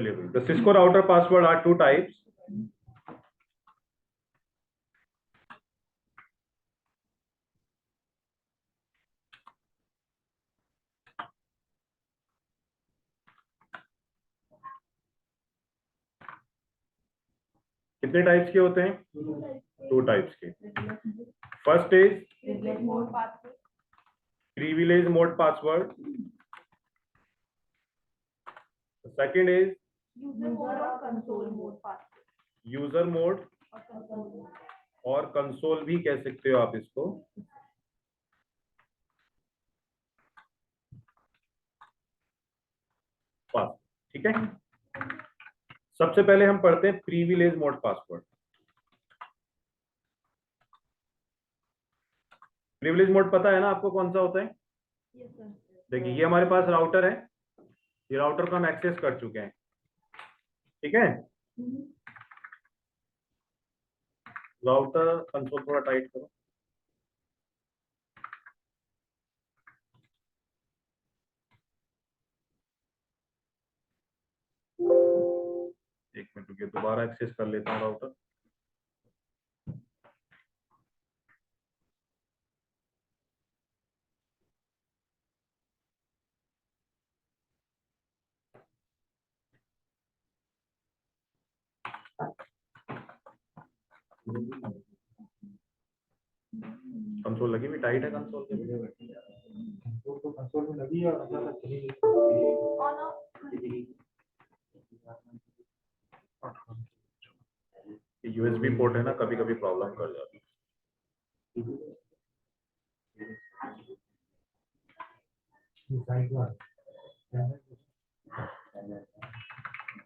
चलिए भाई, the Cisco router password are two types. कितने टाइप्स के होते हैं? टू टाइप्स के। First is privilege mode password, second is user mode और कंसोल भी कह सकते हो आप इसको। पास, ठीक है। सबसे पहले हम पढ़ते हैं privilege mode password. Privilege mode पता है ना आपको कौन सा होता है? देखिए ये हमारे पास राउटर है, ये राउटर को हम एक्सेस कर चुके हैं, ठीक है। राउटर कंसोल थोड़ा टाइट करो। एक मिनट रुकिए, दोबारा एक्सेस कर लेता हूँ राउटर। कंसोल लगी हुई टाइट है, कंसोल तो कंसोल में लगी है और अंदर तक चली गई। यूएसबी पोर्ट है ना, कभी कभी प्रॉब्लम कर जाती है।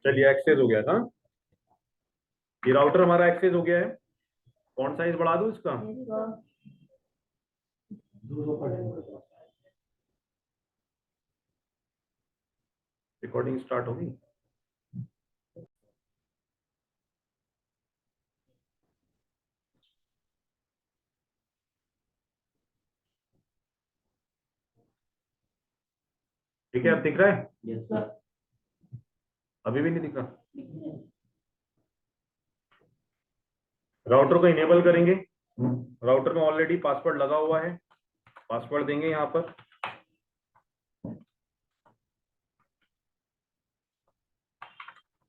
चलिए एक्सेस हो गया था, ये राउटर हमारा एक्सेस हो गया है। फॉन्ट साइज बढ़ा दूं इसका? रिकॉर्डिंग स्टार्ट होगी। ठीक है, अब दिख रहा है? Yes sir. अभी भी नहीं दिख रहा? राउटर को इनेबल करेंगे। राउटर में ऑलरेडी पासवर्ड लगा हुआ है, पासवर्ड देंगे यहाँ पर।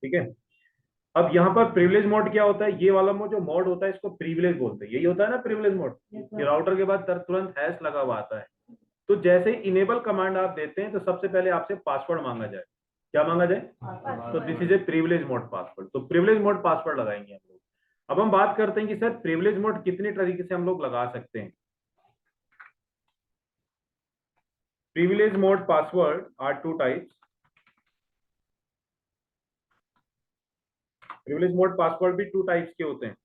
ठीक है, अब यहाँ पर प्रिविलेज मोड क्या होता है? ये वाला जो मोड होता है इसको प्रिविलेज बोलते हैं। यही होता है ना प्रिविलेज मोड। ये राउटर के बाद तुरंत हैश लगा हुआ आता है। तो जैसे इनेबल कमांड आप देते हैं तो सबसे पहले आपसे पासवर्ड मांगा जाए। क्या मांगा जाए? तो this is a privilege mode password. तो प्रिविलेज मोड पासवर्ड लगाएंगे हम लोग। अब हम बात करते हैं कि सर प्रिविलेज मोड कितने तरीके से हम लोग लगा सकते हैं। Privilege mode password are two types. Privilege mode password भी टू टाइप्स के होते हैं।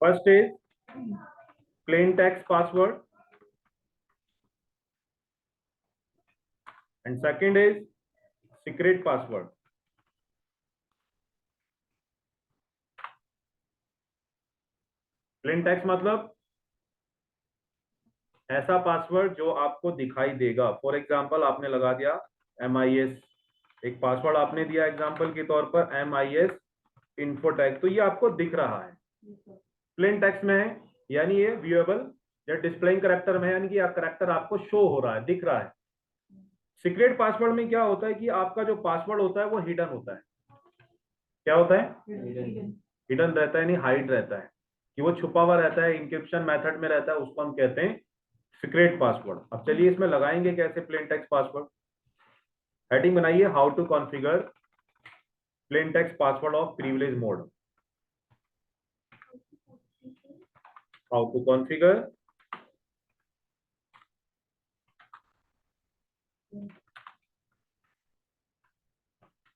First is plain text password and second is secret password. Plain text मतलब ऐसा पासवर्ड जो आपको दिखाई देगा। फॉर एग्जांपल आपने लगा दिया MIS, एक पासवर्ड आपने दिया एग्जांपल के तौर पर MIS इन्फोटेक, तो ये आपको दिख रहा है। प्लेन टेक्स्ट में है यानी ये व्यूएबल या डिस्प्लेइंग कैरेक्टर में है, यानी कि कैरेक्टर आपको शो हो रहा है, दिख रहा है। सीक्रेट पासवर्ड में क्या होता है कि आपका जो पासवर्ड होता है वो हिडन होता है। क्या होता है? हिडन रहता है, यानी हाइड रहता है, कि वो छुपा हुआ रहता है, इंक्रिप्शन मेथड में रहता है, उसको हम कहते हैं सीक्रेट पासवर्ड। अब चलिए इसमें लगाएंगे कैसे प्लेन टेक्स्ट पासवर्ड। हेडिंग बनाइए, how to configure plain text password off privilege mode. How to configure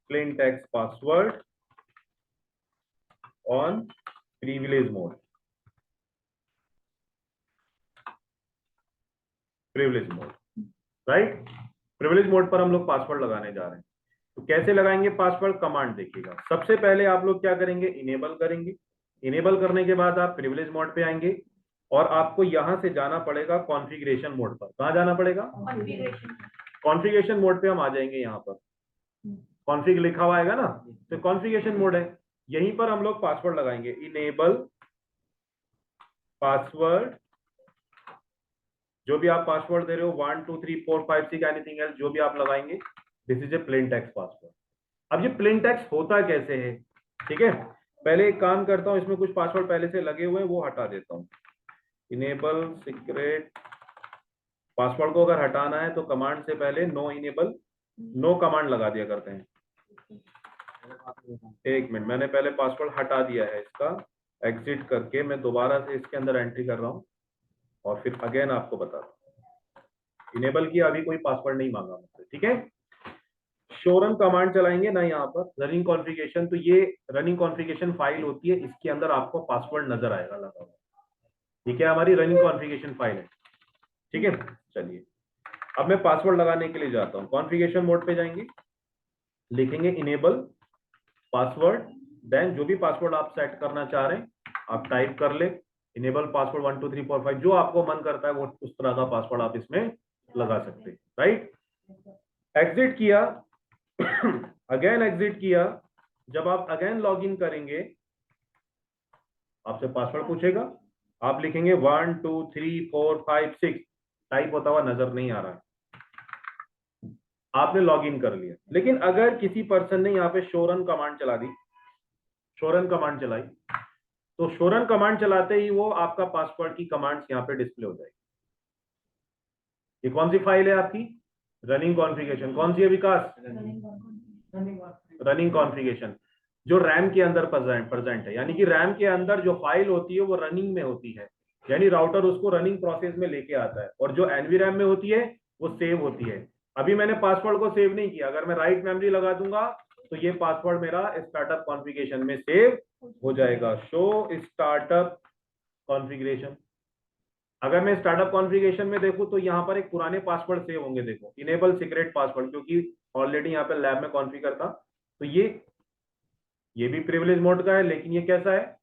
plain text password on privilege mode. Privilege mode, right. Privilege mode पर हम लोग पासवर्ड लगाने जा रहे हैं। तो कैसे लगाएंगे पासवर्ड? कमांड देखिएगा। सबसे पहले आप लोग क्या करेंगे? इनेबल करेंगे। इनेबल करने के बाद आप प्रिविलेज मोड पे आएंगे। और आपको यहां से जाना पड़ेगा कॉन्फ़िगरेशन मोड पर। कहाँ जाना पड़ेगा? कॉन्फ़िगरेशन मोड पे हम आ जाएंगे। यहाँ पर कॉन्फ़िग लिखा हुआ आएगा ना, तो कॉन्फ़िगरेशन मोड है, यहीं पर हम लोग पासवर्ड लगाएंगे। इनेबल पासवर्ड, जो भी आप पासवर्ड दे रहे हो 1 2 3 4 5 6 एनीथिंग एल्स, जो भी आप लगाएंगे, this is a plane text password. अब ये प्लेन टेक्स्ट होता कैसे है? ठीक है, पहले एक काम करता हूं, इसमें कुछ पासवर्ड पहले से लगे हुए हैं वो हटा देता हूं। इनेबल सीक्रेट पासवर्ड को अगर हटाना है तो कमांड से पहले नो इनेबल नो कमांड लगा दिया करते हैं। एक मिनट, मैंने पहले पासवर्ड हटा दिया है इसका, एग्जिट करके मैं दोबारा से इसके अंदर एंट्री कर रहा हूं और फिर अगेन आपको बता रहा हूं। इनेबल किया, अभी कोई पासवर्ड नहीं मांगा मुझसे, ठीक है। शो रन कमांड चलाएंगे ना, यहाँ पर रनिंग कॉन्फ़िगरेशन, तो ये रनिंग कॉन्फ़िगरेशन फाइल होती है, इसके अंदर आपको पासवर्ड नजर आएगा लगा हुआ। ठीक है, हमारी रनिंग कॉन्फ़िगरेशन फाइल है, ठीक है। चलिए अब मैं पासवर्ड लगाने के लिए जाता हूँ, कॉन्फ़िगरेशन मोड पे जाएंगे, लिखेंगे इनेबल पासवर्ड, देन जो भी पासवर्ड आप सेट करना चाह रहे हैं आप टाइप कर ले, इनेबल पासवर्ड 1 2 3 4 5, जो आपको मन करता है वो उस तरह का पासवर्ड आप इसमें लगा सकते हैं, राइट। एग्जिट किया, अगेन एग्जिट किया, जब आप अगेन लॉग इन करेंगे आपसे पासवर्ड पूछेगा, आप लिखेंगे 1 2 3 4 5 6, टाइप होता हुआ नजर नहीं आ रहा है, आपने लॉग इन कर लिया। लेकिन अगर किसी पर्सन ने यहाँ पे शो रन कमांड चला दी, शो रन कमांड चलाई, तो शो रन कमांड चलाते ही वो आपका पासवर्ड की कमांड्स यहाँ पे डिस्प्ले हो जाएगी। ये कौन सी फाइल है आपकी? Running configuration. कौन सी है विकास? रनिंग कॉन्फ़िगरेशन, जो रैम के अंदर प्रेजेंट है, यानी कि रैम के अंदर जो फाइल होती है वो रनिंग में होती है, यानी राउटर उसको रनिंग प्रोसेस में लेके आता है, और जो एनवी रैम में होती है वो सेव होती है। अभी मैंने पासवर्ड को सेव नहीं किया, अगर मैं राइट मेमोरी लगा दूंगा तो ये पासवर्ड मेरा स्टार्टअप कॉन्फ़िगरेशन में सेव हो जाएगा। शो स्टार्टअप कॉन्फ़िगरेशन, अगर मैं स्टार्टअप कॉन्फ़िगरेशन में देखूं तो यहाँ पर एक पुराने पासवर्ड सेव होंगे, देखो इनेबल सीक्रेट पासवर्ड, क्योंकि ऑलरेडी यहाँ पे लैब में कॉन्फ़िगर था, तो ये भी प्रिविलेज मोड का है, लेकिन ये कैसा है?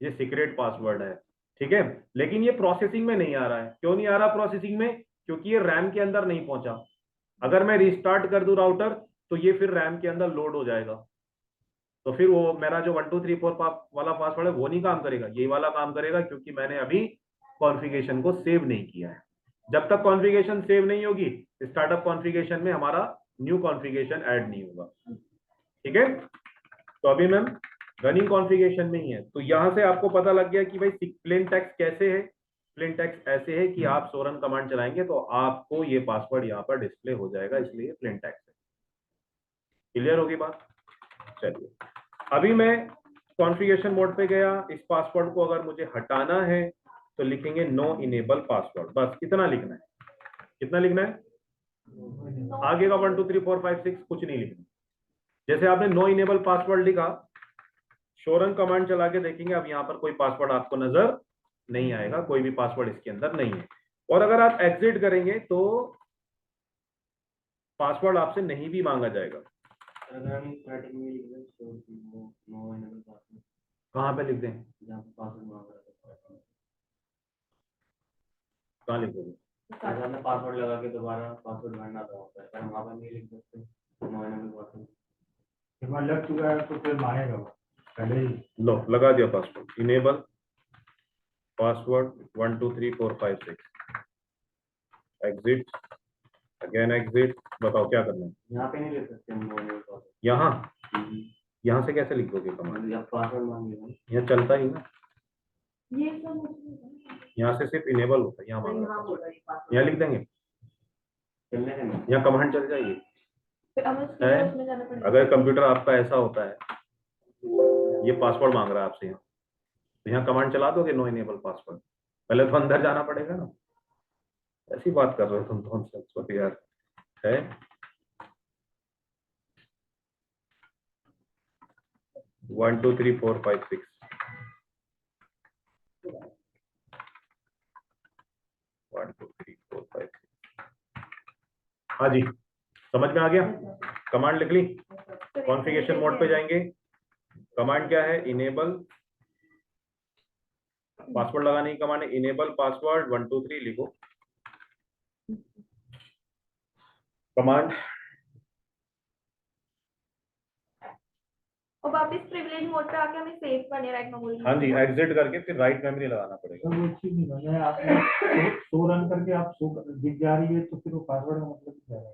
ये सीक्रेट पासवर्ड है, ठीक है। लेकिन ये प्रोसेसिंग में नहीं आ रहा है। क्यों नहीं आ रहा प्रोसेसिंग में? क्योंकि ये रैम के अंदर नहीं पहुंचा। अगर मैं रिस्टार्ट कर दूं राउटर तो ये फिर रैम के अंदर लोड हो जाएगा, तो फिर वो मेरा जो 1 2 3 4 वाला पासवर्ड है वो नहीं काम करेगा, ये वाला काम करेगा, क्योंकि मैंने अभी कॉन्फ़िगरेशन को सेव नहीं किया है। जब तक कॉन्फ़िगरेशन सेव नहीं होगी स्टार्टअप कॉन्फ़िगरेशन में हमारा न्यू कॉन्फ़िगरेशन ऐड नहीं होगा, ठीक है। तो अभी मैम रनिंग कॉन्फ़िगरेशन में ही है, तो यहां से आपको पता लग गया कि भाई प्लेन टेक्स्ट कैसे है। प्लेन टेक्स्ट ऐसे है कि आप सोरन कमांड चलाएंगे तो आपको ये पासवर्ड यहाँ पर डिस्प्ले हो जाएगा, इसलिए प्लेन टेक्स्ट है। क्लियर होगी बात? चलिए अभी मैं कॉन्फ़िगरेशन मोड पे गया, इस पासवर्ड को अगर मुझे हटाना है तो लिखेंगे नो इनेबल पासवर्ड, बस इतना लिखना है। कितना लिखना है? आगे का 1 2 3 4 5 6 कुछ नहीं लिखना। जैसे आपने नो इनेबल पासवर्ड लिखा, शो रन कमांड चला के देखेंगे, अब यहाँ पर कोई पासवर्ड आपको नजर नहीं आएगा, कोई भी पासवर्ड इसके अंदर नहीं है। और अगर आप एग्जिट करेंगे तो पासवर्ड आपसे नहीं भी मांगा जाएगा। कहाँ पे लिख दें? कहाँ लिख दोगे? पासवर्ड लगा के दोबारा पासवर्ड भरना होता है, वहाँ पर नहीं लिख सकते। एक बार लग चुका है तो फिर मांगेगा वो पहले ही। लो लगा दिया password, enable password 1 2 3 4 5 6, exit, again exit. बताओ क्या करना है? यहाँ पे नहीं लिख सकते हम। यहाँ से कैसे लिख दोगे कमांड? पासवर्ड मांगेगा, यहाँ चलता ही ना, ये सब यहाँ से सिर्फ इनेबल होता है, यहाँ मांगा, यहाँ लिख देंगे, चलने देना। यहाँ कमांड चल जाएगी। फिर अब उसमें जाना पड़ेगा। अगर कंप्यूटर आपका ऐसा होता है, ये पासवर्ड मांग रहा है आपसे, यहाँ तो यहाँ कमांड चला दोगे नो इनेबल पासवर्ड, पहले तो अंदर जाना पड़ेगा ना। ऐसी बात कर रहे हो तुम कौन सा यार है। One two three four five six, one two three four five six. हाँ जी समझ में आ गया? कमांड लिख ली, कॉन्फ़िगरेशन मोड पे जाएंगे, कमांड क्या है? इनेबल पासवर्ड लगाने की कमांड है इनेबल पासवर्ड 1 2 3 लिखो कमांड। और वापस प्रिविलेज मोड पे आके हमें सेव करने राइट मेमोरी। हाँ जी, एग्जिट करके फिर राइट मेमोरी लगाना पड़ेगा। तो वो चीज नहीं करना है, आपने शो रन करके आप शो दिख जा रही है तो फिर वो पासवर्ड का मतलब क्या है?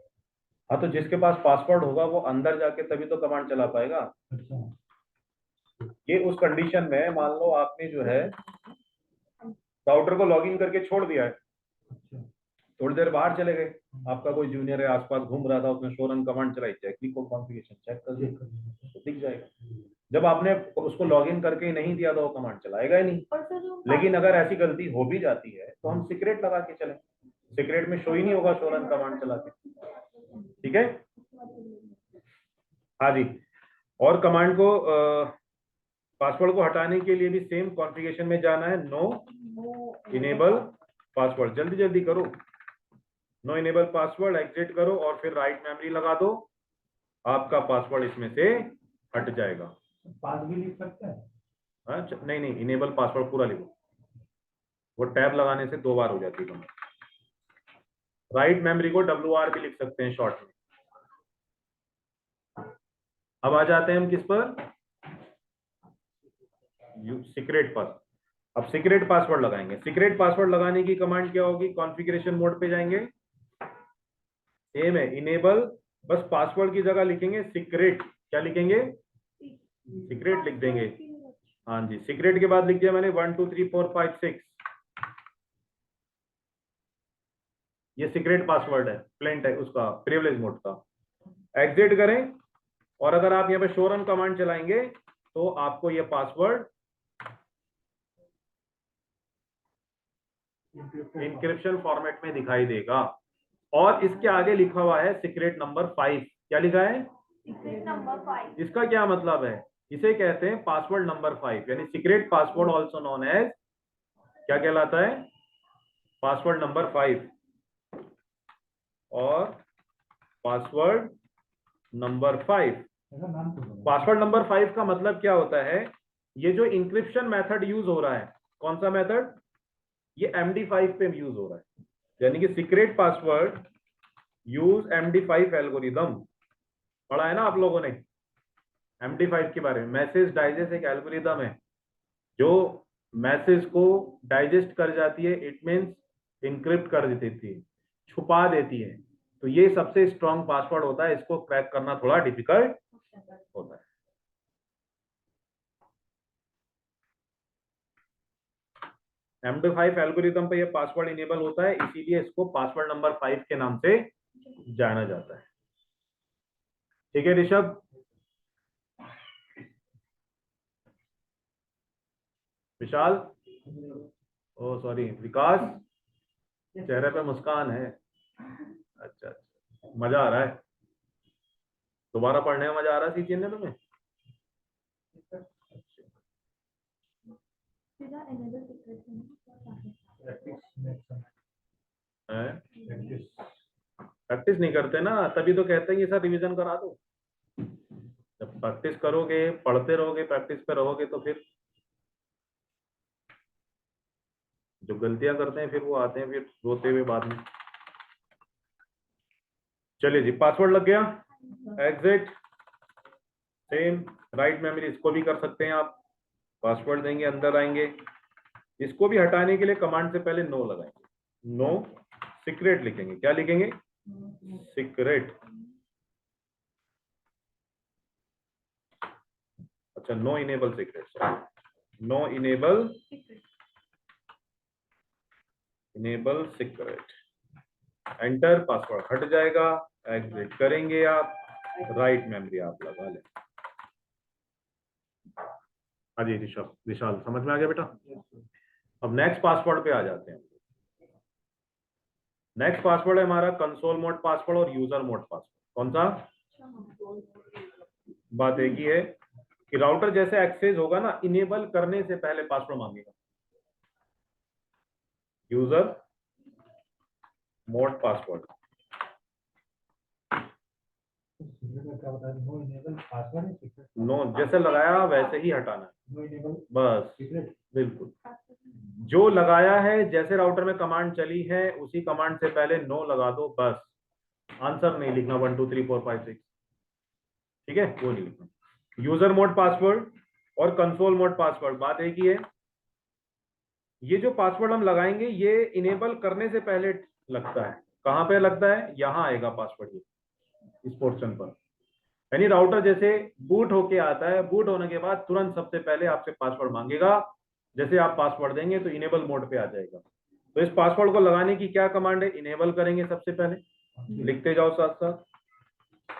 हाँ, तो जिसके पास पासवर्ड होगा वो अंदर जाके तभी तो कमांड चला पाएगा। अच्छा ये उस कंडीशन में मान लो आपने जो है राउटर को लॉगिन करके छोड़ दिया है, अच्छा थोड़ी देर बाहर चले गए, आपका कोई जूनियर है आसपास घूम रहा था, उसने शो रन कमांड चलाई, चेक की कॉन्फ़िगरेशन चेक कर दी चेक कर लीजिए। तो दिख जाएगा। जब आपने उसको लॉगिन करके ही नहीं दिया तो वो कमांड चलाएगा ही नहीं। और सर जो लेकिन अगर ऐसी गलती हो भी जाती है तो हम सीक्रेट लगा के चले, सीक्रेट में शो ही नहीं होगा शो रन कमांड चला के। ठीक है, हाँ जी। और कमांड को पासवर्ड को हटाने के लिए भी सेम कॉन्फ़िगरेशन में जाना है, नो इनेबल पासवर्ड, जल्दी जल्दी करो, नो इनेबल पासवर्ड, एग्जिट करो और फिर राइट मेमोरी लगा दो, आपका पासवर्ड इसमें से हट जाएगा। पास भी लिख सकते हैं? हाँ, नहीं नहीं, इनेबल पासवर्ड पूरा लिखो, वो टैब लगाने से 2 बार हो जाती है। राइट मेमोरी को WR भी लिख सकते हैं शॉर्ट में। अब आ जाते हैं हम किस पर, सीक्रेट पास। अब सीक्रेट पासवर्ड लगाएंगे। सीक्रेट पासवर्ड लगाने की कमांड क्या होगी, कॉन्फ़िगरेशन मोड पे जाएंगे, सेम है इनेबल, बस पासवर्ड की जगह लिखेंगे सीक्रेट। क्या लिखेंगे, सीक्रेट लिख देंगे। हाँ जी, सीक्रेट के बाद लिख दिया मैंने 1 2 3 4 5 6, ये सीक्रेट पासवर्ड है, प्लेन टाइप उसका प्रिविलेज मोड का। एग्जिट करें और अगर आप यहाँ पे शो रन कमांड चलाएंगे तो आपको ये पासवर्ड इंक्रिप्शन फॉर्मेट में दिखाई देगा। और इसके आगे लिखा हुआ है सीक्रेट नंबर 5। क्या लिखा है, सीक्रेट नंबर 5। इसका क्या मतलब है, इसे कहते हैं पासवर्ड नंबर 5, यानी secret password also known as, क्या कहलाता है, पासवर्ड नंबर 5। और पासवर्ड नंबर 5, ऐसा नाम तो है। पासवर्ड नंबर 5 का मतलब क्या होता है, ये जो इंक्रिप्शन मेथड यूज हो रहा है, कौन सा मेथड, ये MD5 पे यूज हो रहा है, यानी कि secret password use MD5 algorithm. पढ़ा है ना आप लोगों ने MD5 के बारे में, मैसेज डाइजेस्ट एक एल्गोरिदम है जो मैसेज को डाइजेस्ट कर जाती है, इट मींस इनक्रिप्ट कर देती है, छुपा देती है। तो ये सबसे स्ट्रॉन्ग पासवर्ड होता है, इसको क्रैक करना थोड़ा डिफिकल्ट होता है। MD5 एल्गोरिदम पे ये पासवर्ड इनेबल होता है, इसीलिए इसको पासवर्ड नंबर 5 के नाम से जाना जाता है। ठीक है ऋषभ, विशाल, ओ सॉरी विकास, चेहरे पे मुस्कान है, अच्छा अच्छा, मजा आ रहा है, दोबारा पढ़ने में मजा आ रहा है सीखने तुम्हें। सीधा एनेबल सीक्रेट प्रैक्टिस नेक्स्ट हैं? प्रैक्टिस। प्रैक्टिस नहीं करते ना, तभी तो कहते हैं कि सर रिवीजन करा दो। जब प्रैक्टिस करोगे, पढ़ते रहोगे, प्रैक्टिस पे रहोगे तो फिर जो गलतियां करते हैं फिर वो आते हैं फिर रोते हुए बाद में। चलिए जी, पासवर्ड लग गया, एग्जिट, सेम राइट मेमोरी, इसको भी कर सकते हैं आप, पासवर्ड देंगे, अंदर आएंगे, इसको भी हटाने के लिए कमांड से पहले नो लगाएंगे, नो सीक्रेट लिखेंगे। क्या लिखेंगे, सीक्रेट, अच्छा no enable secret, no enable secret, enter, password हट जाएगा, एग्जिट करेंगे आप, राइट मेमोरी आप लगा लें। हाँ जी ऋषभ, विशाल समझ में आ गया बेटा। अब नेक्स्ट पासवर्ड पे आ जाते हैं। नेक्स्ट पासवर्ड है हमारा कंसोल मोड पासवर्ड और यूजर मोड पासवर्ड। कौन सा, बात एक ही है कि राउटर जैसे एक्सेस होगा ना, इनेबल करने से पहले पासवर्ड मांगेगा, यूजर मोड पासवर्ड। सीक्रेट का क्या बता रहे? नो इनेबल पासवर्ड है सीक्रेट? नो जैसे लगाया वैसे ही हटाना है, नो इनेबल बस। सीक्रेट? बिल्कुल जो लगाया है, जैसे राउटर में कमांड चली है उसी कमांड से पहले नो लगा दो बस। आंसर नहीं लिखना 1 2 3 4 5 6, ठीक है, वो नहीं लिखना। यूजर मोड पासवर्ड और कंसोल मोड पासवर्ड बात एक ही है। ये जो पासवर्ड हम लगाएंगे ये इनेबल करने से पहले लगता है। कहां पे लगता है? यहां आएगा पासवर्ड, ये इस पोर्शन पर। यानी राउटर जैसे बूट होके आता है, बूट होने के बाद तुरंत सबसे पहले आपसे पासवर्ड मांगेगा। जैसे आप पासवर्ड देंगे तो इनेबल मोड पे आ जाएगा। तो इस पासवर्ड को लगाने की क्या कमांड है? इनेबल करेंगे सबसे पहले, लिखते जाओ साथ साथ।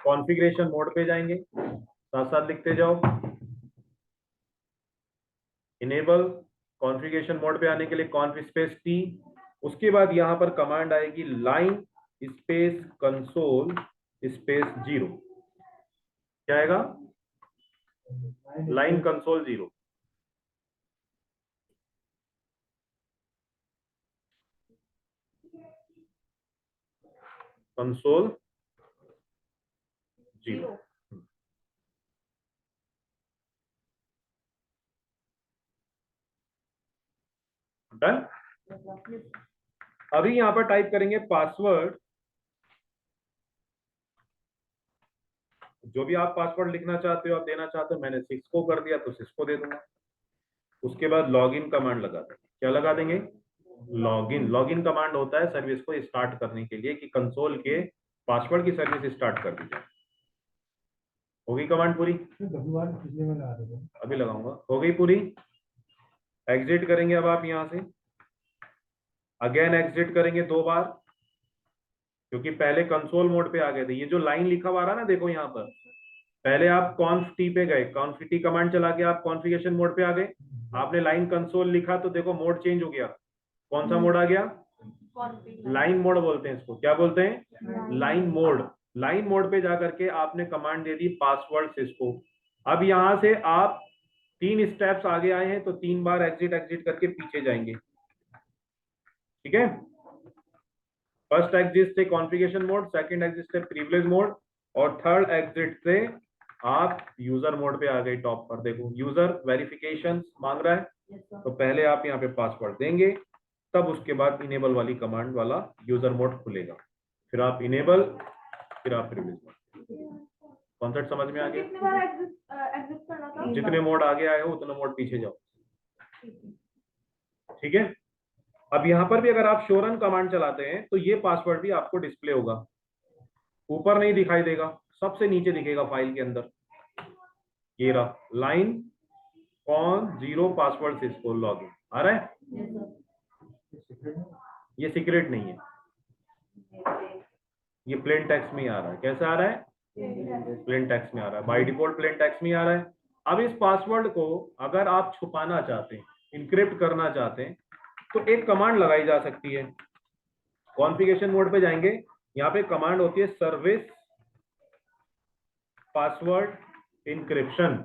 कॉन्फ़िगरेशन मोड पे जाएंगे, साथ साथ लिखते जाओ इनेबल। कॉन्फ़िगरेशन मोड पे आने के लिए कॉन्फ स्पेस टी। उसके बाद यहां पर कमांड आएगी लाइन स्पेस कंसोल स्पेस 0। क्या आएगा? Line console 0। कंसोल 0। डन। अभी यहां पर टाइप करेंगे पासवर्ड। जो भी आप पासवर्ड लिखना चाहते हो, आप देना चाहते हो, मैंने 6 को कर दिया तो 6 को दे दूंगा। उसके बाद लॉगिन कमांड लगा देंगे। क्या लगा देंगे? लॉगिन। लॉगिन कमांड होता है सर्विस को स्टार्ट करने के लिए कि कंसोल के पासवर्ड की सर्विस स्टार्ट कर दी जाए। होगी कमांड पूरी? पिछले में लगा देते हैं। अभी लगाऊंगा। हो गई पूरी? एग्जिट करेंगे अब आप यहां से, अगेन एग्जिट करेंगे 2 बार, क्योंकि पहले कंसोल मोड पे आ गए थे। ये जो लाइन लिखा हुआ रहा ना, देखो यहाँ पर, पहले आप कॉन्फ टी पे गए, कॉन्फ टी कमांड चला के आप कॉन्फ़िगरेशन मोड पे आ गए। आपने लाइन कंसोल लिखा तो देखो मोड चेंज हो गया। कौन सा मोड आ गया? लाइन मोड बोलते हैं इसको। क्या बोलते हैं? Line mode. लाइन मोड पे जाकर के आपने command they the password Cisco. अब यहां से आप 3 स्टेप्स आगे आए हैं तो 3 बार एग्जिट एग्जिट करके पीछे जाएंगे, ठीक है। फर्स्ट एग्जिट से कॉन्फ़िगरेशन मोड, सेकंड एग्जिट से प्रिविलेज मोड, और थर्ड एग्जिट से आप यूजर मोड पे आ गए। टॉप पर देखो यूजर वेरिफिकेशन मांग रहा है, तो पहले आप यहाँ पे पासवर्ड देंगे, तब उसके बाद इनेबल वाली कमांड वाला यूजर मोड खुलेगा। फिर आप इनेबल, फिर आप प्रिविलेज मोड। कॉन्सेप्ट समझ में आ गया? कितने बार एग्जिट करना था? जितने मोड आगे आए हो उतने मोड पीछे जाओ, ठीक है। अब यहाँ पर भी अगर आप शो रन कमांड चलाते हैं तो ये पासवर्ड भी आपको डिस्प्ले होगा, ऊपर नहीं दिखाई देगा, सबसे नीचे दिखेगा फाइल के अंदर। ये रहा line con 0 password Cisco login आ रहा है। ये सीक्रेट नहीं है, ये प्लेन टेक्स्ट में आ रहा है। कैसे आ रहा है? प्लेन टेक्स्ट में आ रहा है, बाय डिफॉल्ट प्लेन टेक्स्ट में आ रहा है। अब इस पासवर्ड को अगर आप छुपाना चाहते हैं, इनक्रिप्ट करना चाहते हैं, तो एक कमांड लगाई जा सकती है। कॉन्फ़िगरेशन मोड पे जाएंगे, यहाँ पे कमांड होती है सर्विस पासवर्ड इंक्रिप्शन।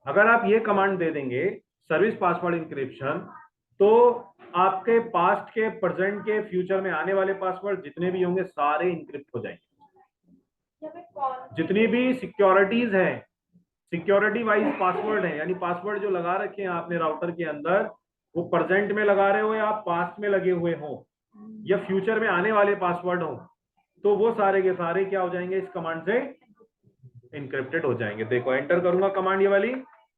अगर आप ये कमांड दे देंगे सर्विस पासवर्ड इंक्रिप्शन, तो आपके पास्ट के, प्रेजेंट के, फ्यूचर में आने वाले पासवर्ड जितने भी होंगे सारे इंक्रिप्ट हो जाएंगे। जितनी भी सिक्योरिटीज हैं, सिक्योरिटी वाइज पासवर्ड है, यानी पासवर्ड जो लगा रखे हैं आपने राउटर के अंदर, वो प्रेजेंट में लगा रहे हो या आप पास्ट में लगे हुए हो या फ्यूचर में आने वाले पासवर्ड हो, तो वो सारे के सारे क्या हो जाएंगे? इस कमांड से इनक्रिप्टेड हो जाएंगे। देखो एंटर करूंगा कमांड ये वाली,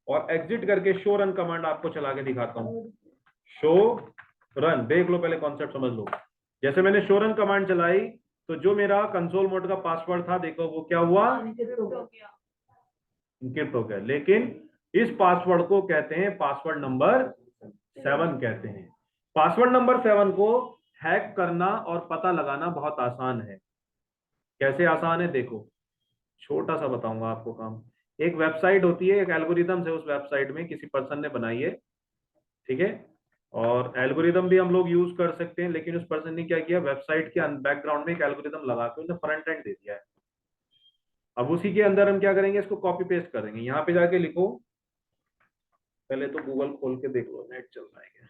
और एग्जिट करके शो रन कमांड आपको चला के दिखाता हूं। शो रन, देख लो पहले कॉन्सेप्ट समझ लो। जैसे मैंने शो रन कमांड चलाई तो जो मेरा कंसोल मोड का पासवर्ड था, देखो वो क्या हुआ? इनक्रिप्ट हो गया। लेकिन इस पासवर्ड को कहते हैं पासवर्ड नंबर 7 कहते हैं। पासवर्ड नंबर 7 को हैक करना और पता लगाना बहुत आसान है। कैसे आसान है? देखो छोटा सा बताऊंगा आपको काम। एक वेबसाइट होती है, एक एल्गोरिदम है, उस वेबसाइट में किसी पर्सन ने बनाई है, ठीक है। और एल्गोरिदम भी हम लोग यूज कर सकते हैं, लेकिन उस पर्सन ने क्या किया, वेबसाइट के बैकग्राउंड में एक एल्गोरिदम लगा के उसने फ्रंट एंड दे दिया है। अब उसी के अंदर हम क्या करेंगे, इसको कॉपी पेस्ट करेंगे। यहाँ पे जाके लिखो, पहले तो गूगल खोल के देख लो, नेट चल रहा है क्या।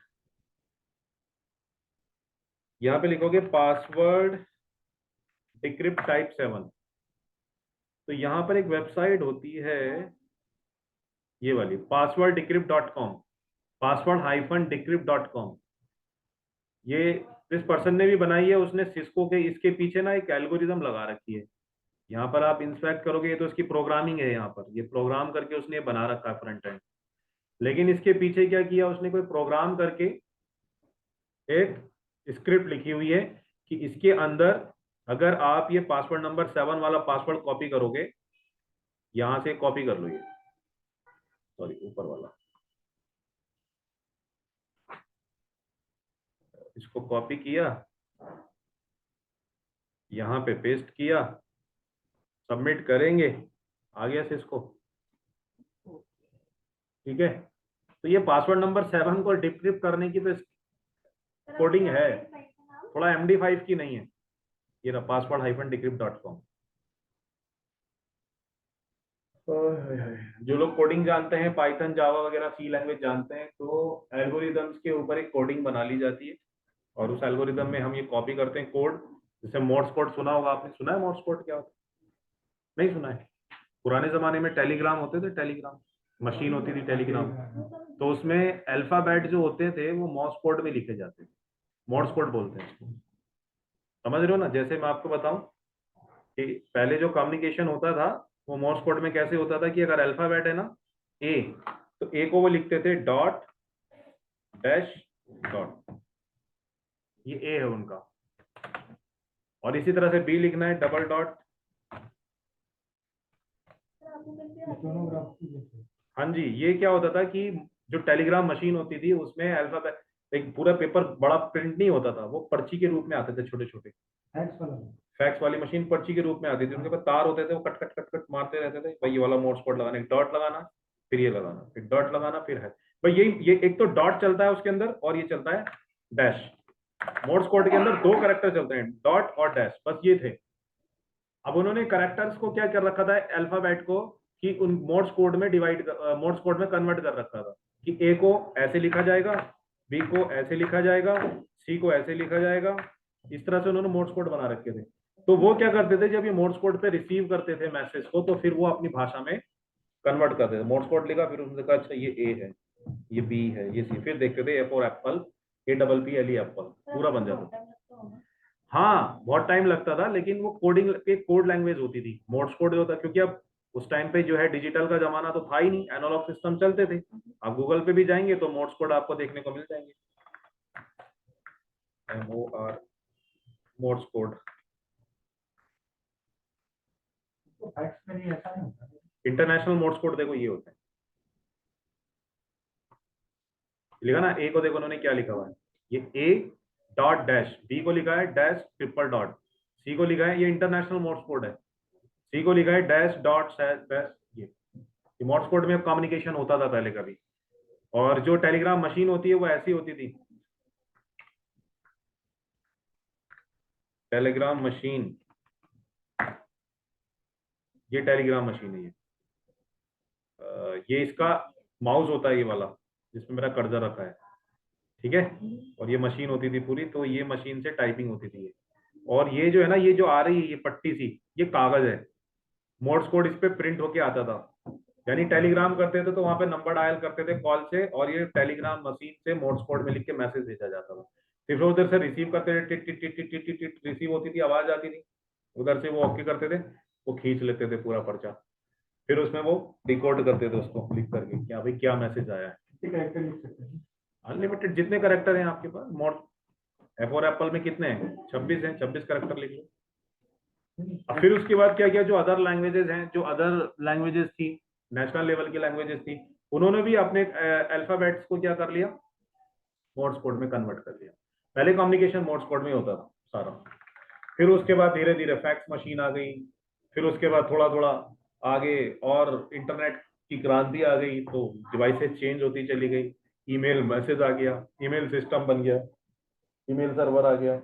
यहाँ पे लिखोगे पासवर्ड डिक्रिप्ट टाइप 7, तो यहाँ पर एक वेबसाइट होती है ये वाली passworddecrypt.com, password-decrypt.com। ये जिस पर्सन ने भी बनाई है उसने सिस्को के इसके पीछे ना एक एल्गोरिदम लगा रखी है। यहाँ पर आप इंस्पेक्ट करोगे ये तो इसकी प्रोग्रामिंग है, यहाँ पर ये प्रोग्राम करके उसने बना रखा है फ्रंट एंड। लेकिन इसके पीछे क्या किया उसने, कोई प्रोग्राम करके एक स्क्रिप्ट लिखी हुई है कि इसके अंदर अगर आप ये पासवर्ड नंबर 7 वाला पासवर्ड कॉपी करोगे, यहां से कॉपी कर लो, ये सॉरी ऊपर वाला, इसको कॉपी किया, यहां पे पेस्ट किया, सबमिट करेंगे, आ गया सिस्को। ठीक है, तो ये पासवर्ड नंबर 7 को डिक्रिप्ट करने की तो कोडिंग है, थोड़ा MD5 की नहीं है। ये रहा password-decrypt.com। जो लोग कोडिंग जानते हैं, पाइथन, जावा वगैरह, सी लैंग्वेज जानते हैं, तो एल्गोरिदम्स के ऊपर एक कोडिंग बना ली जाती है और उस एल्गोरिदम में हम ये कॉपी करते हैं कोड। जैसे मोर्स कोड सुना होगा आपने, सुना है मोर्स कोड क्या होता है? नहीं सुना है? पुराने जमाने में टेलीग्राम होते थे, टेलीग्राम मशीन होती थी टेलीग्राम, तो उसमें अल्फाबेट जो होते थे वो मोर्स कोड में लिखे जाते थे, मोर्स कोड बोलते हैं उसको। समझ रहे हो ना? जैसे मैं आपको बताऊं कि पहले जो कम्युनिकेशन होता था वो मोर्स कोड में कैसे होता था कि अगर अल्फाबेट है ना ए, तो ए को वो लिखते थे डॉट डैश डॉट, ये ए है उनका। और इसी तरह से बी लिखना है डबल डॉट। हाँ जी, ये क्या होता था कि जो टेलीग्राम मशीन होती थी उसमें अल्फाबेट, एक पूरा पेपर बड़ा प्रिंट नहीं होता था, वो पर्ची के रूप में आते थे छोटे छोटे। फैक्स वाली मशीन पर्ची के रूप में आती थी, उनके पास तार होते थे, वो कट कट कट कट मारते रहते थे। भाई ये वाला मोर्स कोड लगाना, एक डॉट लगाना, फिर ये लगाना, फिर डॉट लगाना, फिर है भाई ये एक तो डॉट चलता है उसके अंदर और ये चलता है डैश। मोर्स कोड के अंदर 2 कैरेक्टर चलते हैं, डॉट और डैश, बस ये थे। अब उन्होंने कैरेक्टर्स को क्या कर रखा था, अल्फाबेट को, कि उन मोर्स कोड में मोर्स कोड में कन्वर्ट कर रखा था कि ए को ऐसे लिखा जाएगा, बी को ऐसे लिखा जाएगा, सी को ऐसे लिखा जाएगा। इस तरह से उन्होंने मोर्स कोड बना रखे थे। तो वो क्या करते थे, जब ये मोर्स कोड पे रिसीव करते थे मैसेज को, तो फिर वो अपनी भाषा में कन्वर्ट करते थे। मोर्स कोड लिखा, फिर उसने कहा अच्छा ये ए है, ये बी है, ये सी, फिर देखते थे A for Apple, APPLE Apple, पूरा बन जाता था। हाँ बहुत टाइम लगता था, लेकिन वो कोडिंग के कोड लैंग्वेज होती थी, मोर्स कोड होता, क्योंकि अब उस टाइम पे जो है डिजिटल का जमाना तो था ही नहीं, एनालॉग सिस्टम चलते थे। आप गूगल पे भी जाएंगे तो मोर्स कोड आपको देखने को मिल जाएंगे, MOR morse code. International morse code देखो ये होता है, लिखा ना, ए को देखो उन्होंने क्या लिखा हुआ है, ये ए डॉट डैश, बी को लिखा है डैश ट्रिपल डॉट, सी को लिखा है, ये इंटरनेशनल मोर्स कोड है, सी को लिखा है डैश डॉट डैश। ये मोर्स कोड में कम्युनिकेशन होता था पहले कभी। और जो टेलीग्राम मशीन होती है वो ऐसी होती थी, टेलीग्राम मशीन, ये टेलीग्राम मशीन है, ये इसका माउस होता है ये वाला जिसमें मेरा कर्सर रखा है, ठीक है। और ये मशीन होती थी पूरी, तो ये मशीन से टाइपिंग होती थी ये। और ये जो है ना, ये जो आ रही है ये पट्टी सी, ये कागज है, मोर्स कोड इस पे प्रिंट होके आता था। यानी टेलीग्राम करते थे तो वहां पे नंबर डायल करते थे कॉल से, और ये टेलीग्राम मशीन से मोर्स कोड में लिख के मैसेज भेजा जाता था। फिर उधर से रिसीव करते थे, tit tit tit tit tit tit receive होती थी, आवाज आती थी, उधर से वो ओके करते थे, वो खींच लेते थे पूरा पर्चा, फिर उसमें वो डिकोड करते थे उसको लिख करके क्या भाई क्या मैसेज आया है। अनलिमिटेड जितने करेक्टर हैं आपके पास, मोर्स फॉर एप्पल में कितने हैं, 26 हैं, 26 करेक्टर लिख लो। अब फिर उसके बाद क्या किया, जो अदर लैंग्वेजेस हैं, जो अदर लैंग्वेजेस थी, नेशनल लेवल की लैंग्वेजेस थी, उन्होंने भी अपने अल्फाबेट्स को क्या कर लिया, मोर्स कोड में कन्वर्ट कर लिया। पहले कम्युनिकेशन मोर्स कोड में होता था सारा। फिर उसके बाद धीरे धीरे फैक्स मशीन आ गई, फिर उसके बाद थोड़ा थोड़ा आगे और इंटरनेट की क्रांति आ गई, तो डिवाइसेस चेंज होती चली गई, ईमेल मैसेज आ गया, ईमेल सिस्टम बन गया, ईमेल सर्वर आ गया,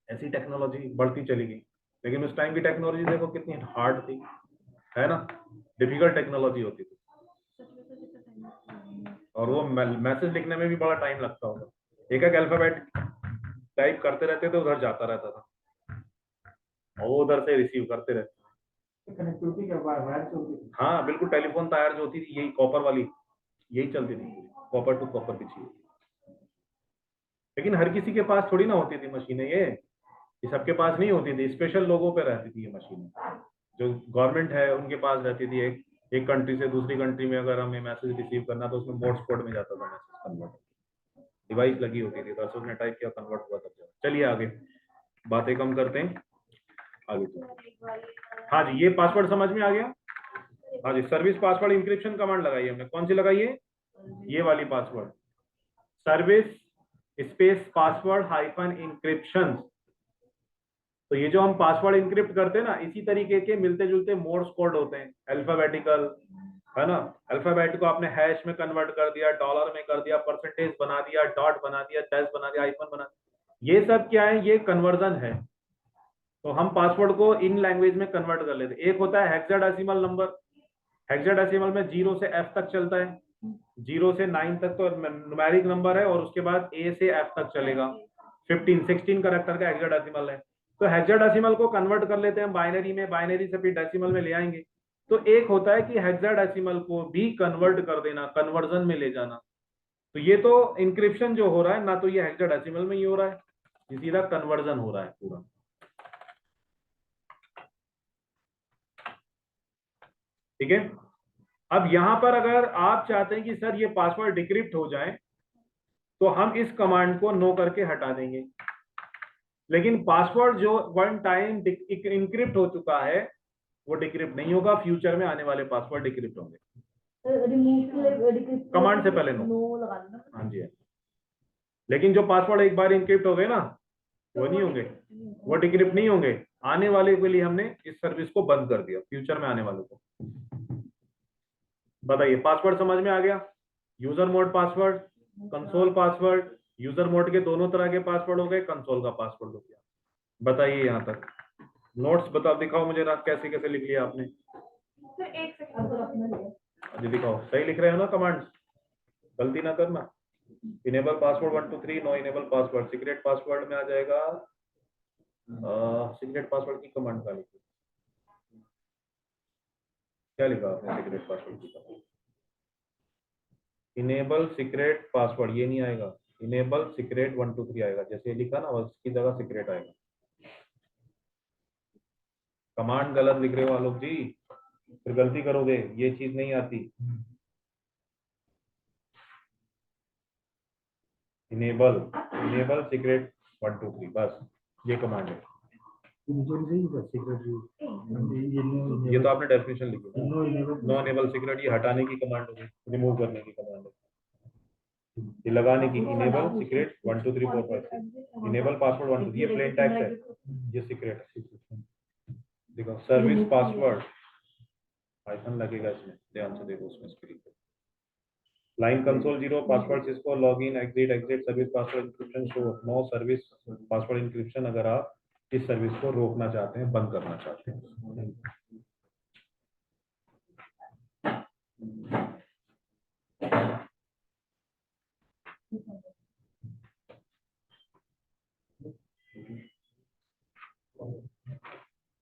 ऐसी टेक्नोलॉजी बढ़ती चली गई। लेकिन उस टाइम की टेक्नोलॉजी देखो कितनी हार्ड थी, है ना, डिफिकल्ट टेक्नोलॉजी होती थी, और वो मैसेज लिखने में भी बड़ा टाइम लगता होगा, एक एक अल्फाबेट टाइप करते रहते थे, उधर जाता रहता था, और वो उधर से रिसीव करते रहते। कनेक्टिविटी क्या वायर से होती थी? हाँ बिल्कुल, टेलीफोन तार जो होती थी यही कॉपर वाली, यही चलती थी, कॉपर टू कॉपर की चीज। लेकिन हर किसी के पास थोड़ी ना होती थी मशीनें, ये सबके पास नहीं होती थी, स्पेशल लोगों पे रहती थी ये मशीनें। जो गवर्नमेंट है उनके पास रहती थी। एक कंट्री से दूसरी कंट्री में अगर हमें मैसेज रिसीव करना तो उसमें मोड्स कोड में जाता था मैसेज कन्वर्ट, डिवाइस लगी होती थी, तो उसने टाइप किया, कन्वर्ट हुआ तब जाता। चलिए आगे बातें कम करते हैं, आगे चलिए। हाँ जी, ये पासवर्ड समझ में आ गया। हाँ जी, सर्विस पासवर्ड इंक्रिप्शन कमांड लगाई है हमने। कौन सी लगाई है? ये वाली password, service space password hyphen encryption. तो ये जो हम पासवर्ड इंक्रिप्ट करते हैं ना, इसी तरीके के मिलते जुलते मोड्स कोड होते हैं, अल्फाबेटिकल, है ना। अल्फाबेट को आपने हैश में कन्वर्ट कर दिया, डॉलर में कर दिया, परसेंटेज बना दिया, डॉट बना दिया, डैश बना दिया, आइफन बना दिया, ये सब क्या है? ये कन्वर्जन है। तो हम पासवर्ड को इन लैंग्वेज में कन्वर्ट कर लेते हैं। एक होता है हेक्साडेसिमल नंबर, हेक्साडेसिमल में 0 से F तक चलता है, 0 से 9 तक तो न्यूमेरिक नंबर है, और उसके बाद A से F तक चलेगा, 16 कैरेक्टर का हेक्साडेसिमल है। तो हेक्साडेसिमल को कन्वर्ट कर लेते हैं बाइनरी में, बाइनरी से फिर डेसिमल में ले आएंगे। तो एक होता है कि हेक्साडेसिमल को भी कन्वर्ट कर देना, कन्वर्जन में ले जाना। तो ये तो इंक्रिप्शन जो हो रहा है ना, तो ये हेक्साडेसिमल में ही हो रहा है, ये सीधा कन्वर्जन हो रहा है पूरा। ठीक है। अब यहां पर अगर आप चाहते हैं कि सर ये पासवर्ड डिक्रिप्ट हो जाए, तो हम इस कमांड को नो करके हटा देंगे। लेकिन पासवर्ड जो वन टाइम इंक्रिप्ट हो चुका है वो डिक्रिप्ट नहीं होगा, फ्यूचर में आने वाले पासवर्ड डिक्रिप्ट होंगे। कमांड से पहले नो लगा देना। हाँ जी, लेकिन जो पासवर्ड एक बार इंक्रिप्ट हो गए ना, वो नहीं होंगे, वो डिक्रिप्ट नहीं होंगे। आने वाले के लिए हमने इस सर्विस को बंद कर दिया, फ्यूचर में आने वाले को। बताइए, पासवर्ड समझ में आ गया? User mode password, console password. User mode के दोनों तरह के पासवर्ड हो गए, कंसोल का पासवर्ड हो गया। बताइए यहाँ तक नोट्स बताओ, दिखाओ मुझे रात कैसे कैसे लिख लिया आपने। सर एक सेकंड, जी दिखाओ, सही लिख रहे हो ना कमांड्स, गलती ना करना। Enable password 1 2 3, no enable password. Secret password में आ जाएगा, सीक्रेट पासवर्ड की कमांड का लिखिए, क्या लिखा आपने सीक्रेट पासवर्ड की कमांड? इनेबल सीक्रेट पासवर्ड, ये नहीं आएगा, इनेबल सीक्रेट 1 2 3 आएगा। जैसे लिखा ना, उसकी जगह सीक्रेट आएगा। कमांड गलत लिख रहे हो आलोक जी, फिर गलती करोगे, ये चीज नहीं आती। इनेबल इनेबल सीक्रेट 1 2 3, बस ये कमांड है। ये तो आपने डेफिनेशन लिखी, नो इनेबल सीक्रेट, ये हटाने की कमांड होगी, रिमूव करने की कमांड है। ये लगाने की, इनेबल सीक्रेट 1 2 3 4 5 6, इनेबल पासवर्ड 1 2 3, ये प्लेन टेक्स्ट है, ये सीक्रेट है। देखो सर्विस पासवर्ड आइकन लगेगा इसमें, ध्यान से देखो उसमें स्क्रीन पे। Line console 0, password Cisco, login exit exit, service password encryption show, no service password encryption, अगर आप इस सर्विस को रोकना चाहते हैं, बंद करना चाहते हैं।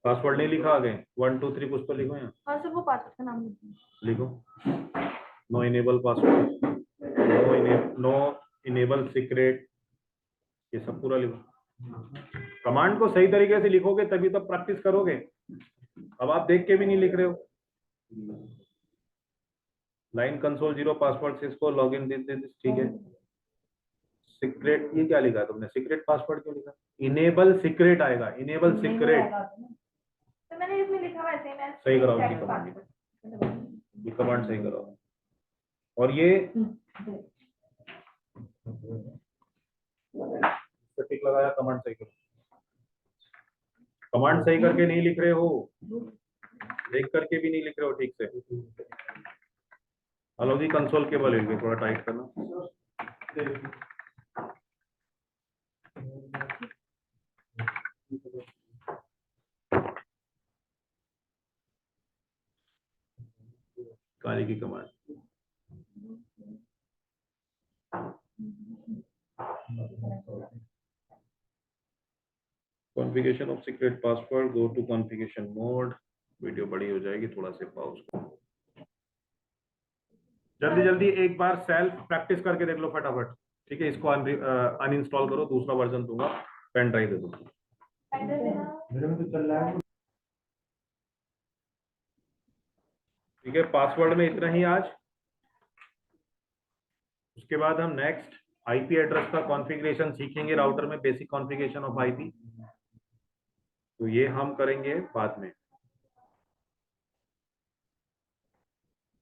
पासवर्ड नहीं लिखा आगे, 1 2 3 कुछ तो लिखो यहाँ, हाँ सर वो पासवर्ड का नाम लिखो। No enable password, no enable secret, ये सब पूरा लिखो। कमांड को सही तरीके से लिखोगे तभी तो प्रैक्टिस करोगे। अब आप देख के भी नहीं लिख रहे हो। Line console 0, password Cisco, login this, ठीक है। सीक्रेट, ये क्या लिखा है तुमने? सीक्रेट पासवर्ड क्यों लिखा? इनेबल सीक्रेट आएगा, इनेबल सीक्रेट। तो मैंने इसमें लिखा हुआ है सेम एज सही कराओ ये कमांड, ये कमांड सही कराओ। और ये टिक लगाया, कमांड सही करो। कमांड सही करके नहीं लिख रहे हो, देख करके भी नहीं लिख रहे हो ठीक से। हेलो जी, कंसोल केबल है, थोड़ा टाइट करना। काली की command, configuration of secret password, go to configuration mode, video बड़ी हो जाएगी, थोड़ा सा पॉज करो। जल्दी जल्दी एक बार सेल्फ प्रैक्टिस करके देख लो फटाफट, ठीक है। इसको अनइंस्टॉल करो, दूसरा वर्जन दूंगा, पेन ड्राइव दे दो। पेंडल देना। मेरे में तो चल रहा है। ठीक है, पासवर्ड में इतना ही आज। उसके बाद हम नेक्स्ट आईपी एड्रेस का कॉन्फ़िगरेशन सीखेंगे राउटर में, बेसिक कॉन्फ़िगरेशन ऑफ आईपी। तो ये हम करेंगे बाद में।